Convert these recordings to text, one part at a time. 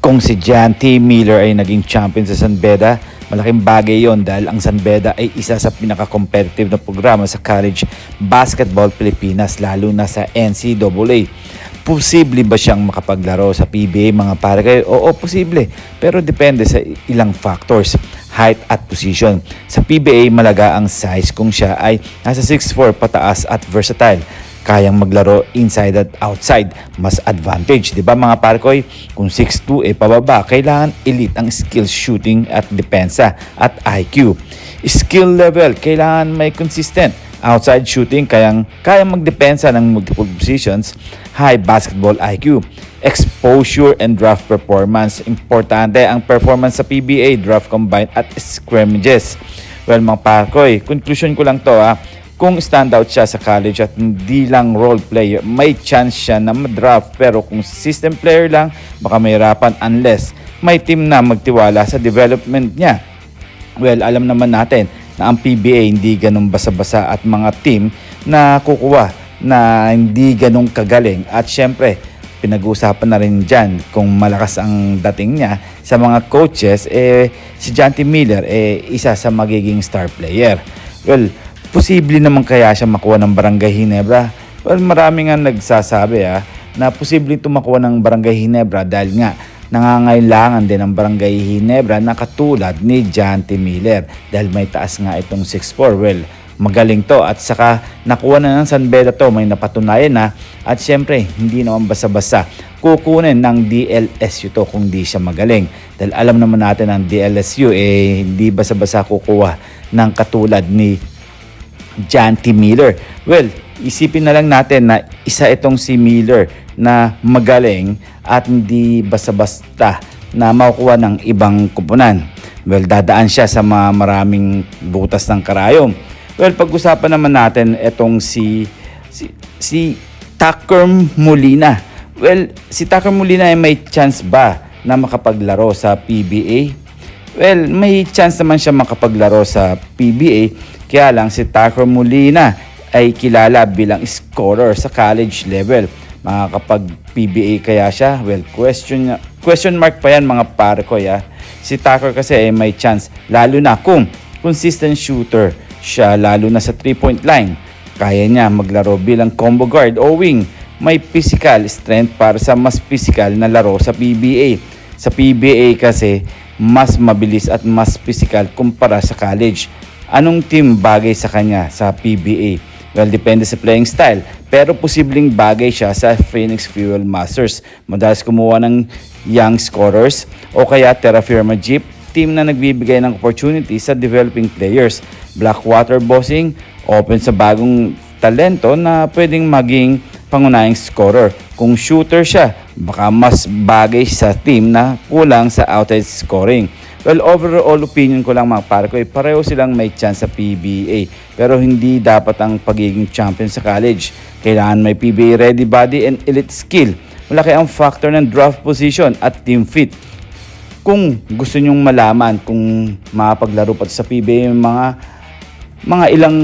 Kung si John T. Miller ay naging champion sa San Beda, malaking bagay yon dahil ang San Beda ay isa sa pinaka-competitive na programa sa college basketball Pilipinas, lalo na sa NCAA. Posible ba siyang makapaglaro sa PBA, mga pare kayo? Oo, posible. Pero depende sa ilang factors, height at position. Sa PBA, malaga ang size kung siya ay nasa 6'4" pataas at versatile. Kayang maglaro inside at outside, mas advantage, di ba mga parkoy? Kung 6'2" pababa, kailangan elite ang skills, shooting at depensa at IQ. Skill level, kailangan may consistent outside shooting, kayang magdepensa ng multiple positions, high basketball IQ. Exposure and draft performance, importante ang performance sa PBA, draft combine at scrimmages. Well mga parkoy, conclusion ko lang to kung standout siya sa college at hindi lang role player, may chance siya na ma-draft. Pero kung system player lang, baka mahirapan unless may team na magtiwala sa development niya. Well, alam naman natin na ang PBA hindi ganun basa-basa at mga team na kukuha na hindi ganun kagaling. At syempre, pinag-uusapan na rin dyan kung malakas ang dating niya sa mga coaches, si John T. Miller isa sa magiging star player. Well, posible naman kaya siya makuha ng Barangay Ginebra? Well, marami nga nagsasabi na posible ito makuha ng Barangay Ginebra dahil nga nangangailangan din ng Barangay Ginebra na katulad ni John T. Miller dahil may taas nga itong 6'4". Well, magaling to at saka nakuha na ng San Beda to, may napatunayan na at syempre hindi naman basa-basa kukunin ng DLSU to kung di siya magaling dahil alam naman natin ang DLSU hindi basa-basa kukuha ng katulad ni John T. Miller. Well, isipin na lang natin na isa itong si Miller na magaling at hindi basta-basta na makukuha ng ibang kupunan. Well, dadaan siya sa maraming butas ng karayom. Well, pag-usapan naman natin itong si Tucker Molina. Well, si Tucker Molina ay may chance ba na makapaglaro sa PBA? Well, may chance naman siya makapaglaro sa PBA. Kaya lang si Tucker Molina ay kilala bilang scorer sa college level. Makakapag PBA kaya siya? Well, question mark pa yan mga pare ko. Si Tucker kasi ay may chance lalo na kung consistent shooter siya, lalo na sa 3-point line. Kaya niya maglaro bilang combo guard o wing. May physical strength para sa mas physical na laro sa PBA. Sa PBA kasi mas mabilis at mas physical kumpara sa college. Anong team bagay sa kanya sa PBA? Well, depende sa playing style. Pero posibleng bagay siya sa Phoenix Fuel Masters. Madalas kumuha ng young scorers o kaya Terra Firma Jeep, team na nagbibigay ng opportunity sa developing players. Blackwater Bossing, open sa bagong talento na pwedeng maging pangunahing scorer. Kung shooter siya, baka mas bagay sa team na kulang sa outside scoring. Well, overall opinion ko lang mga pare ko, pareho silang may chance sa PBA. Pero hindi dapat ang pagiging champion sa college. Kailangan may PBA ready body and elite skill. Malaki ang factor ng draft position at team fit. Kung gusto nyong malaman kung makapaglaro pa sa PBA, mga ilang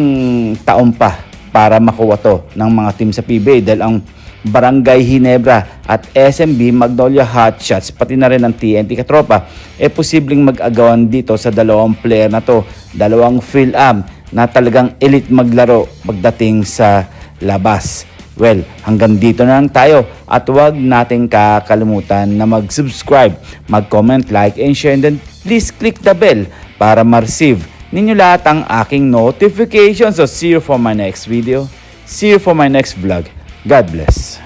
taon pa para makuha to ng mga team sa PBA dahil ang Barangay Ginebra at SMB Magnolia Hotshots pati na rin ang TNT Katropa posibleng mag-agawan dito sa dalawang player na to, dalawang Phil-Am na talagang elite maglaro pagdating sa labas. Well, hanggang dito na lang tayo at huwag nating kakalimutan na mag-subscribe, mag-comment, like, and share, and then please click the bell para ma-receive ninyo lahat ang aking notifications. So see you for my next video. See you for my next vlog. God bless.